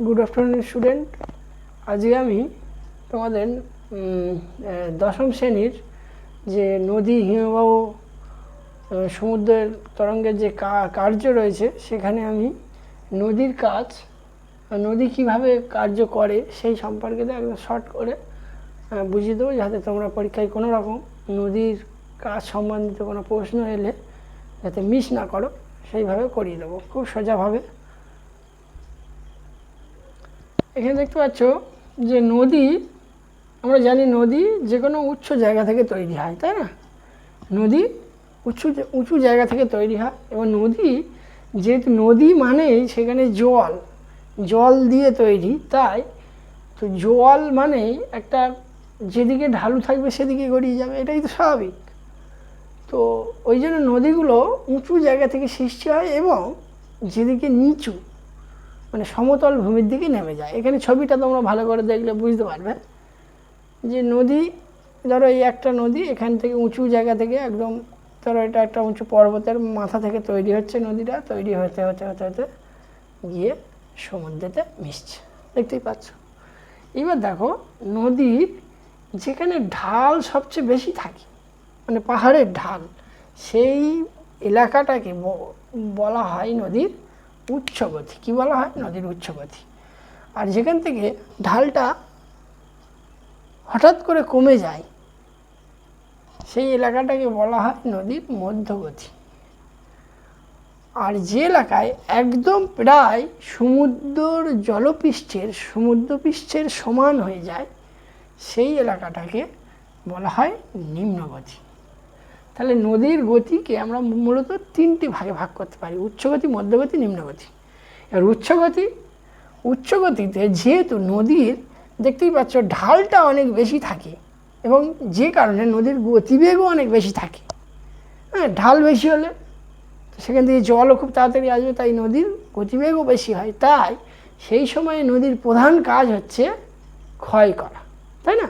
Good afternoon student. আজকে আমি তোমাদের দশম শ্রেণীর যে নদী হিমবাহ সমুদ্রের তরঙ্গের যে কার্য রয়েছে সেখানে আমি নদীর কাজ, নদী কিভাবে কার্য করে সেই সম্পর্কে একদম শর্ট করে বুঝিয়ে দেবো, যাতে তোমরা পরীক্ষায় কোনো রকম নদীর কাজ সম্বন্ধিত কোনো প্রশ্ন এলে যাতে মিস না করো, সেইভাবে করিয়ে দেবো খুব সোজাভাবে। এখানে দেখতে পাচ্ছ যে নদী, আমরা জানি নদী যে কোনো উচ্চ জায়গা থেকে তৈরি হয়, তাই না? নদী উঁচু জায়গা থেকে তৈরি হয় এবং নদী যেহেতু নদী মানেই সেখানে জল দিয়ে তৈরি, তাই তো জল মানেই একটা যেদিকে ঢালু থাকবে সেদিকে গড়িয়ে যাবে, এটাই তো স্বাভাবিক। তো ওই জন্য নদীগুলো উঁচু জায়গা থেকে সৃষ্টি হয় এবং যেদিকে নিচু মানে সমতল ভূমির দিকে নেমে যায়। এখানে ছবিটা তোমরা ভালো করে দেখলে বুঝতে পারবে যে নদী, ধরো এই একটা নদী এখান থেকে উঁচু জায়গা থেকে একদম, ধরো এটা একটা উঁচু পর্বতের মাথা থেকে তৈরি হচ্ছে, নদীটা তৈরি হতে হতে হতে হতে গিয়ে সমুদ্রেতে মিশছে, দেখতেই পাচ্ছ। এবার দেখো নদীর যেখানে ঢাল সবচেয়ে বেশি থাকে, মানে পাহাড়ের ঢাল, সেই এলাকাটাকে বলা হয় নদীর উচ্চগতি। কি বলা হয়? নদীর উচ্চগতি। আর যেখান থেকে ঢালটা হঠাৎ করে কমে যায় সেই এলাকাটাকে বলা হয় নদীর মধ্যগতি। আর যে এলাকায় একদম প্রায় সমুদ্রপৃষ্ঠের সমান হয়ে যায় সেই এলাকাটাকে বলা হয় নিম্নগতি। তাহলে নদীর গতিকে আমরা মূলত তিনটি ভাগে ভাগ করতে পারি: উচ্চগতি, মধ্যগতি, নিম্নগতি। এবার উচ্চগতিতে যেহেতু নদীর, দেখতেই পাচ্ছ, ঢালটা অনেক বেশি থাকে এবং যে কারণে নদীর গতিবেগও অনেক বেশি থাকে। হ্যাঁ, ঢাল বেশি হলে সেখান থেকে জলও খুব তাড়াতাড়ি আসবে, তাই নদীর গতিবেগও বেশি হয়। তাই সেই সময় নদীর প্রধান কাজ হচ্ছে ক্ষয় করা, তাই না?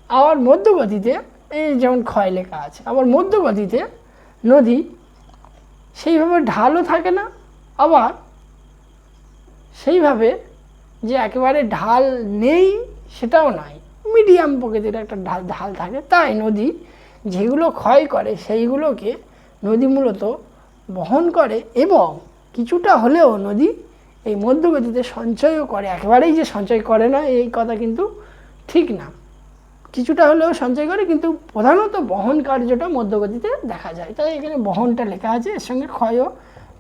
আবার মধ্যগতিতে, এই যেমন ক্ষয় লেখা আছে, আবার মধ্যগতিতে নদী সেইভাবে ঢালও থাকে না, আবার সেইভাবে যে একেবারে ঢাল নেই সেটাও নাই, মিডিয়াম প্রকৃতির একটা ঢাল থাকে। তাই নদী যেগুলো ক্ষয় করে সেইগুলোকে নদী মূলত বহন করে এবং কিছুটা হলেও নদী এই মধ্যগতিতে সঞ্চয়ও করে। একেবারেই যে সঞ্চয় করে না এই কথা কিন্তু ঠিক না, কিছুটা হলেও সঞ্চয় করে, কিন্তু প্রধানত বহন কার্যটা মধ্যগতিতে দেখা যায়। তাই এখানে বহনটা লেখা আছে, এর সঙ্গে ক্ষয়ও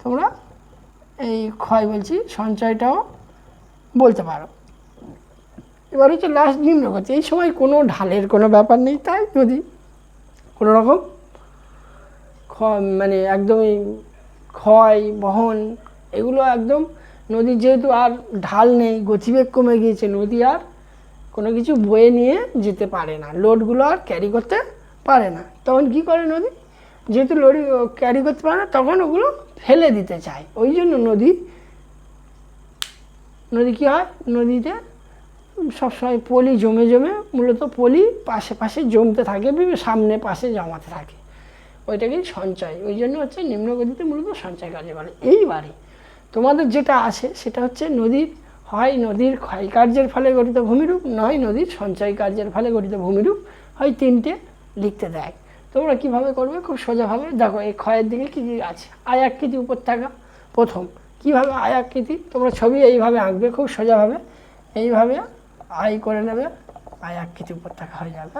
তোমরা, এই ক্ষয় বলছি, সঞ্চয়টাও বলতে পারো। এবার হচ্ছে লাস্ট নিম্নগতি। এই সময় কোনো ঢালের কোনো ব্যাপার নেই, তাই নদী কোনো রকম মানে একদমই ক্ষয় বহন এগুলো একদম, নদী যেহেতু আর ঢাল নেই, গতিবেগ কমে গিয়েছে, নদী আর কোনো কিছু বয়ে নিয়ে যেতে পারে না, লোডগুলো আর ক্যারি করতে পারে না। তখন কি করে নদী? যেহেতু লোড ক্যারি করতে পারে না, তখন ওগুলো ফেলে দিতে চায়। ওই জন্য নদী কী হয়, নদীতে সবসময় পলি জমে মূলত পলি পাশে জমতে থাকে, সামনে পাশে জমাতে থাকে, ওইটাকেই সঞ্চয়। ওই জন্য হচ্ছে নিম্নগতিতে মূলত সঞ্চয় কার্য করে। এইবারে তোমাদের যেটা আসে সেটা হচ্ছে নদীর, হয় নদীর ক্ষয় কার্যের ফলে গঠিত ভূমিরূপ, নয় নদীর সঞ্চয় কার্যের ফলে গঠিত ভূমিরূপ, হয় তিনটে লিখতে দেয়। তোমরা কীভাবে করবে? খুব সোজাভাবে দেখো, এই ক্ষয়ের দিকে কী কী আছে। আয়াকৃতি উপত্যকা প্রথম। কীভাবে আয়াকৃতি? তোমরা ছবি এইভাবে আঁকবে খুব সোজাভাবে, এইভাবে আই করে নেবে, আয়াকৃতি উপত্যকা হয়ে যাবে।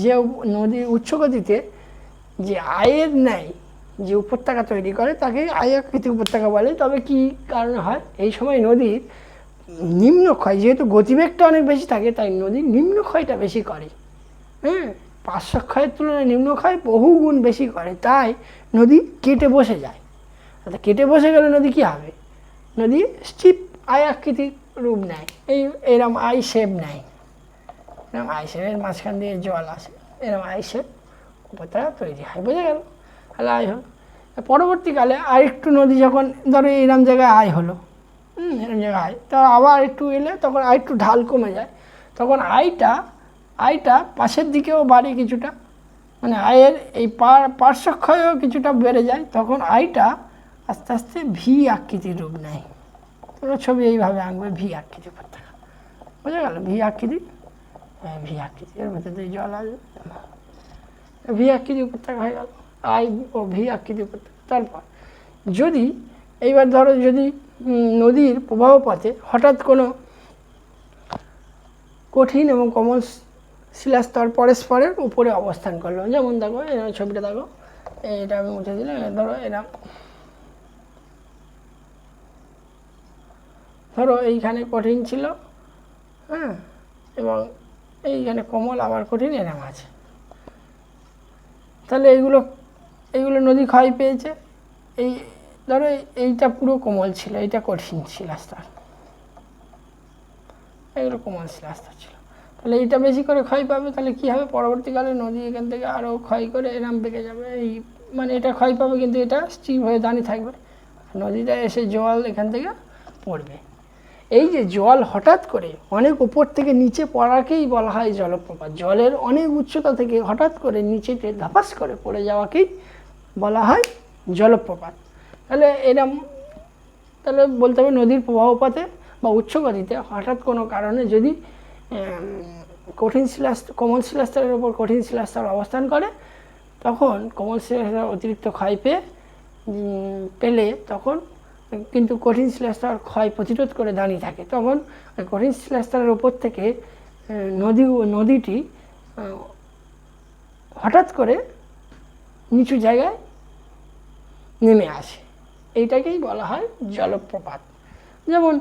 যে নদীর উচ্চগতিতে যে আয়ের ন্যায় যে উপত্যকা তৈরি করে তাকে আয়াকৃতি উপত্যকা বলে। তবে কি কারণে হয়? এই সময় নদীর নিম্নক্ষয়, যেহেতু গতিবেগটা অনেক বেশি থাকে, তাই নদীর নিম্নক্ষয়টা বেশি করে। হ্যাঁ, পার্শ্বক্ষয়ের তুলনায় নিম্নক্ষয় বহু গুণ বেশি করে, তাই নদী কেটে বসে যায়। অর্থাৎ কেটে বসে গেলে নদী কী হবে? নদী স্টিপ আয়াকৃতির রূপ নেয়, এরম আই শেপ নেয়, এরম আই শেপের মাঝখান দিয়ে জল আসে, এরম আই শেপ উপত্যকা তৈরি হয়। বোঝা গেল? তাহলে আয় হলো। পরবর্তীকালে আরেকটু নদী যখন, ধরো এরম জায়গায় আয় হলো, এরম জায়গায় আয়, তা আবার একটু এলে তখন আরেকটু ঢাল কমে যায়, তখন আয়টা পাশের দিকেও বাড়ে কিছুটা, মানে আয়ের এই পার্শ্বক্ষয়ও কিছুটা বেড়ে যায়, তখন আয়টা আস্তে আস্তে ভি আকৃতির রূপ নেয়। তোমরা ছবি এইভাবে আঁকবে, ভি আকৃতি উপত্যকা, বোঝা গেল? ভি আকৃতি, ভি আকৃতি, এর ভেতর দিয়ে জল আসবে, ভি আকৃতি উপত্যকা হয়ে গেল, আই ও ভি আকৃতি উপত্যকা। তারপর যদি এইবার ধরো যদি নদীর প্রবাহ পথে হঠাৎ কোনো কঠিন এবং কোমল শিলাস্তর পরস্পরের উপরে অবস্থান করলো, যেমন দেখো এরকম ছবিটা দেখো, এটা আমি মুছে দিলাম, ধরো এরকম, ধরো এইখানে কঠিন ছিল, হ্যাঁ, এবং এইখানে কোমল আবার কঠিন এরকম আছে, তাহলে এইগুলো নদী ক্ষয় পেয়েছে। এই ধরো এইটা পুরো কোমল ছিল, এইটা কঠিন শিলাস্তর, এগুলো কোমল শিলাস্তর ছিল, তাহলে এইটা বেশি করে ক্ষয় পাবে, তাহলে কী হবে, পরবর্তীকালে নদী এখান থেকে আরও ক্ষয় করে এরম বেঁকে যাবে, এই মানে এটা ক্ষয় পাবে কিন্তু এটা স্টিভ হয়ে দাঁড়িয়ে থাকবে, নদীটা এসে জল এখান থেকে পড়বে। এই যে জল হঠাৎ করে অনেক উপর থেকে নিচে পড়াকেই বলা হয় জলপ্রপাত। জলের অনেক উচ্চতা থেকে হঠাৎ করে নিচেতে ধাপাস করে পড়ে যাওয়াকেই বলা হয় জলপ্রপাত। তাহলে বলতে হবে নদীর প্রবাহপথে বা উচ্চ গতিতে হঠাৎ কোনো কারণে যদি কোমল শিলাস্তরের উপর কঠিন শিলাস্তর অবস্থান করে, তখন কোমল শিলাস্তর অতিরিক্ত ক্ষয় পেলে তখন কিন্তু কঠিন শিলাস্তর ক্ষয় প্রতিরোধ করে দাঁড়িয়ে থাকে, তখন কঠিন শিলাস্তরের উপর থেকে নদীটি হঠাৎ করে নিচু জায়গায় নেমে আসে, এইটাকেই বলা হয় জলপ্রপাত। যেমন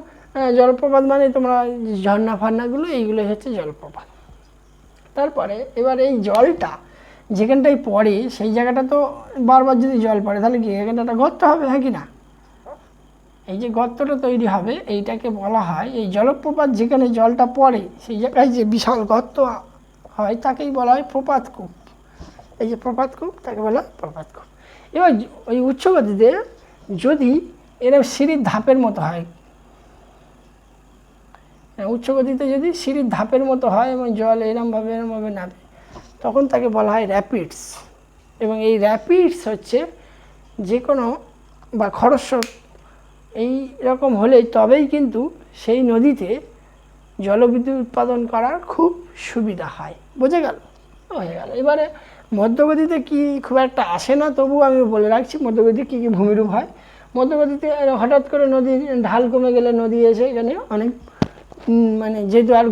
জলপ্রপাত মানে তোমরা ঝর্ণা ফান্নাগুলো, এইগুলো হচ্ছে জলপ্রপাত। তারপরে এবার এই জলটা যেখানটায় পড়ে সেই জায়গাটা তো বারবার যদি জল পড়ে তাহলে কি এখানটা একটা গর্ত হবে, হ্যাঁ কি না? এই যে গর্তটা তৈরি হবে এইটাকে বলা হয়, এই জলপ্রপাত যেখানে জলটা পড়ে সেই জায়গায় যে বিশাল গর্ত হয় তাকেই বলা হয় প্রপাতকূপ। এই যে প্রপাতকূপ তাকে বলা হয় প্রপাতকূপ। এবার ওই উচ্চ গতিতে যদি এরকম সিঁড়ির ধাপের মতো হয়, উচ্চ গতিতে যদি সিঁড়ির ধাপের মতো হয় এবং জল এরমভাবে নামে, তখন তাকে বলা হয় র্যাপিডস। এবং এই র্যাপিডস হচ্ছে যে কোনো বা খরস্রোত এই রকম হলেই তবেই কিন্তু সেই নদীতে জলবিদ্যুৎ উৎপাদন করার খুব সুবিধা হয়, বোঝা গেল? হয়ে গেল। এবারে মধ্যগতিতে কি খুব একটা আসে না, তবুও আমি বলে রাখছি মধ্যগতিতে কী কী ভূমিরূপ হয়। মধ্যগতিতে হঠাৎ করে নদীর ঢাল কমে গেলে নদী এসে এখানে অনেক মানে যেহেতু আর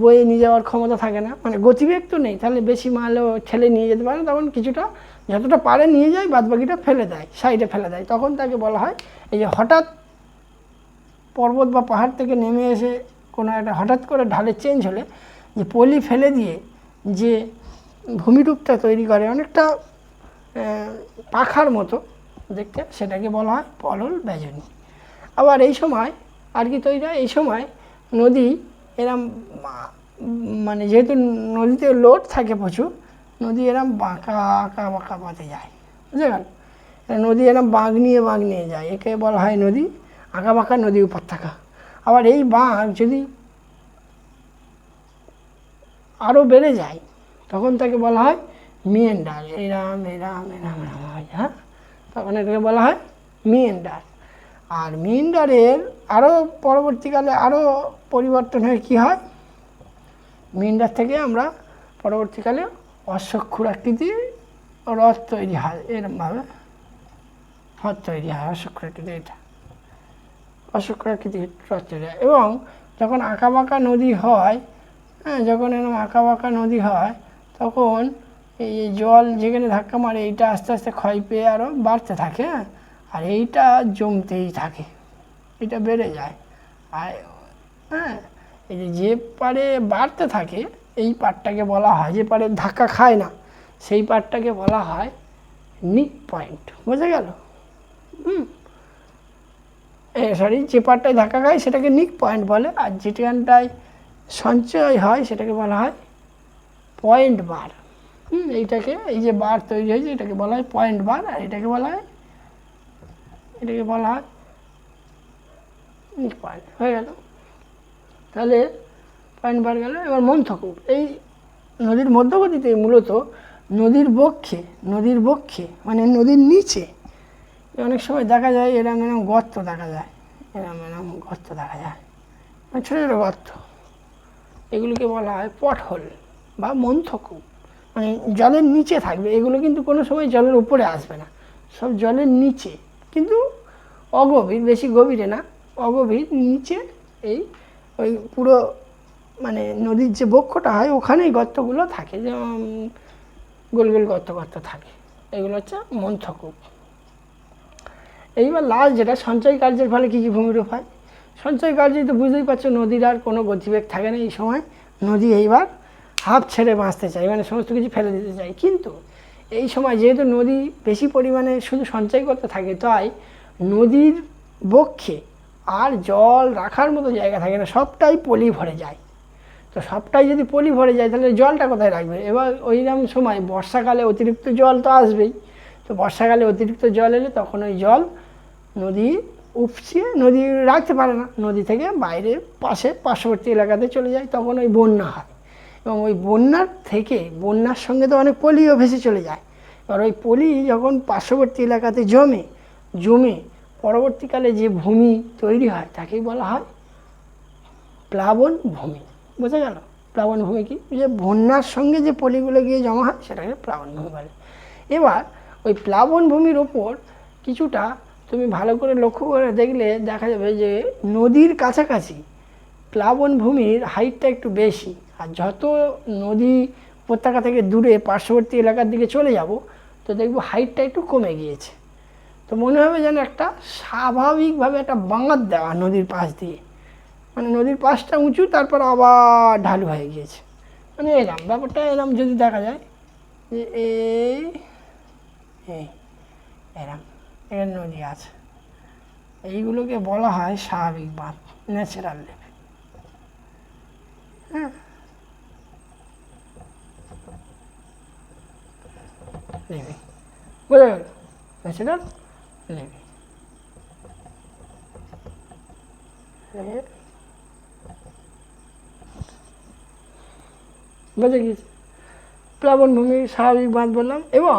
বয়ে নিয়ে যাওয়ার ক্ষমতা থাকে না, মানে গতিবেগ তো নেই, তাহলে বেশি মালও ঠেলে নিয়ে যেতে পারে না, তখন কিছুটা যতটা পারে নিয়ে যায়, বাদবাকিটা ফেলে দেয়, সাইডে ফেলে দেয়, তখন তাকে বলা হয় এই যে হঠাৎ পর্বত বা পাহাড় থেকে নেমে এসে কোনো একটা হঠাৎ করে ঢালে চেঞ্জ হলে যে পলি ফেলে দিয়ে যে ভূমিরূপটা তৈরি করে অনেকটা পাখার মতো দেখতে, সেটাকে বলা হয় পলল বেজনী। আবার এই সময় আর কি তৈরি হয়, এই সময় নদী এরম মানে যেহেতু নদীতে লোড থাকে প্রচুর, নদী এরম বাঁকা পথে যায়, বুঝে গেল? নদী এরম বাঁক নিয়ে যায়, একে বলা হয় নদী আঁকাবাঁকা নদী উপত্যকা। আবার এই বাঁক যদি আরও বেড়ে যায় তখন তাকে বলা হয় মিয়েন্ডার, এরাম হয়, হ্যাঁ, তখন এটাকে বলা হয় মিয়েন্ডার। আর মিয়েন্ডারের আরও পরবর্তীকালে আরও পরিবর্তন হয়ে কী হয়, মিয়েন্ডার থেকে আমরা পরবর্তীকালে অশ্বক্ষুর আকৃতির হ্রদ তৈরি হয়, এরমভাবে হ্রদ তৈরি হয় অশ্বক্ষুর আকৃতি, এটা অশ্বক্ষুর আকৃতির হ্রদ তৈরি হয়। এবং যখন আঁকাবাঁকা নদী হয়, হ্যাঁ, যখন এরকম আঁকাবাঁকা নদী হয় তখন এই জল যেখানে ধাক্কা মারে এইটা আস্তে আস্তে ক্ষয় পেয়ে আরও বাড়তে থাকে, হ্যাঁ, আর এইটা জমতেই থাকে, এটা বেড়ে যায়। আর হ্যাঁ, এই যে পারে বাড়তে থাকে এই পাড়টাকে বলা হয়, যে পারে ধাক্কা খায় না সেই পাড়টাকে বলা হয় নিক পয়েন্ট, বোঝা গেল? সরি, যে পাড়টায় ধাক্কা খায় সেটাকে নিক পয়েন্ট বলে, আর যেখানটায় সঞ্চয় হয় সেটাকে বলা হয় পয়েন্ট বার। এইটাকে এই যে বার তৈরি হয়েছে এটাকে বলা হয় পয়েন্ট বার, আর এটাকে বলা হয় নিক পয়েন্ট। হয়ে গেল, তাহলে পয়েন্ট বার গেল। এবার মন্থকূপ, এই নদীর মধ্যগতিতে মূলত নদীর বক্ষে মানে নদীর নিচে অনেক সময় দেখা যায় এরম গর্ত দেখা যায়, এরম এরম গর্ত দেখা যায়, মানে ছোটো ছোটো গর্ত। এগুলোকে বলা হয় পটহোল বা মন্থকূপ, মানে জলের নিচে থাকবে। এগুলো কিন্তু কোনো সময় জলের উপরে আসবে না, সব জলের নিচে, কিন্তু অগভীর, বেশি গভীরে না, অগভীর নিচে। এই ওই পুরো মানে নদীর যে বক্ষটা হয় ওখানেই গর্তগুলো থাকে, যেমন গোল গোল গর্ত গর্ত থাকে। এগুলো হচ্ছে মন্থকূপ। এইবার লাস্ট যেটা সঞ্চয় কার্যের ফলে কী কী ভূমিরূপ হয়। সঞ্চয় কার্যই তো বুঝতেই পারছো, নদীর আর কোনো গতিবেগ থাকে না এই সময়। নদী এইবার হাঁপ ছেড়ে বাঁচতে চায়, মানে সমস্ত কিছু ফেলে দিতে চায়। কিন্তু এই সময় যেহেতু নদী বেশি পরিমাণে শুধু সঞ্চয় করতে থাকে, তাই নদীর বক্ষে আর জল রাখার মতো জায়গা থাকে না, সবটাই পলি ভরে যায়। তো সবটাই যদি পলি ভরে যায় তাহলে জলটা কোথায় রাখবে। এবার ওইরকম সময় বর্ষাকালে অতিরিক্ত জল তো আসবেই। তো বর্ষাকালে অতিরিক্ত জল এলে তখন ওই জল নদী উপচিয়ে, নদী রাখতে পারে না, নদী থেকে বাইরে পার্শ্ববর্তী এলাকাতে চলে যায়, তখন ওই বন্যা হয়। এবং ওই বন্যার থেকে, বন্যার সঙ্গে তো অনেক পলিও ভেসে চলে যায়। এবার ওই পলি যখন পার্শ্ববর্তী এলাকাতে জমে পরবর্তীকালে যে ভূমি তৈরি হয় তাকেই বলা হয় প্লাবন ভূমি। বোঝা গেল? প্লাবন ভূমি কি, যে বন্যার সঙ্গে যে পলিগুলো গিয়ে জমা হয় সেটাকে প্লাবন ভূমি বলে। এবার ওই প্লাবন ভূমির ওপর কিছুটা তুমি ভালো করে লক্ষ্য করে দেখলে দেখা যাবে যে নদীর কাছাকাছি প্লাবন ভূমির হাইটটা একটু বেশি, আর যত নদী উপত্যকা থেকে দূরে পার্শ্ববর্তী এলাকার দিকে চলে যাব তো দেখবো হাইটটা একটু কমে গিয়েছে। তো মনে হবে যেন একটা স্বাভাবিকভাবে একটা বাঁধ দেওয়া নদীর পাশ দিয়ে, মানে নদীর পাশটা উঁচু তারপর আবার ঢালু হয়ে গিয়েছে, মানে এরম ব্যাপারটা। এরম যদি দেখা যায় যে এরম এখানে নদী আছে, এইগুলোকে বলা হয় স্বাভাবিক বাঁধ, ন্যাচারাল লেভেল। হ্যাঁ, লেভেল বোঝা গেল? Natural level. বোঝা গিয়েছে? প্লাবনভূমির স্বাভাবিক বাঁধ বললাম। এবং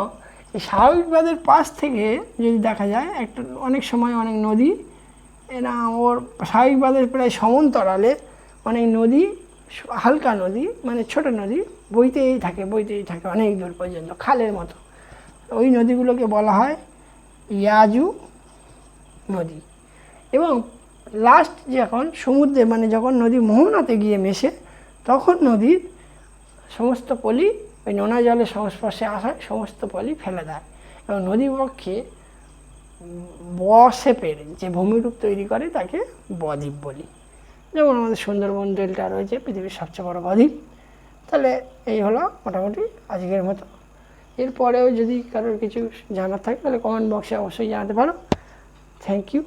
এই স্বাভাবিক বাঁধের পাশ থেকে যদি দেখা যায় একটা অনেক সময় অনেক নদী, এরা ওর স্বাভাবিক বাঁধের প্রায় সমান্তরালে অনেক নদী, হালকা নদী মানে ছোট নদী বইতেই থাকে অনেক দূর পর্যন্ত, খালের মতো। ওই নদীগুলোকে বলা হয় ইয়াজু নদী। এবং লাস্ট যখন সমুদ্রে, মানে যখন নদী মোহনাতে গিয়ে মেশে, তখন নদীর সমস্ত পলি ওই নোনা জলের সংস্পর্শে আসায় সমস্ত পলি ফেলে দেয়। এবং নদীপক্ষে শেপের যে ভূমিরূপ তৈরি করে তাকে বদ্বীপ বলি। যেমন আমাদের সুন্দরবন ডেল্টা রয়েছে পৃথিবীর সবচেয়ে বড় বদ্বীপ। তাহলে এই হলো মোটামুটি আজকের মতো। এরপরেও যদি কারোর কিছু জানার থাকে তাহলে কমেন্ট বক্সে অবশ্যই জানাতে পারো। Thank you.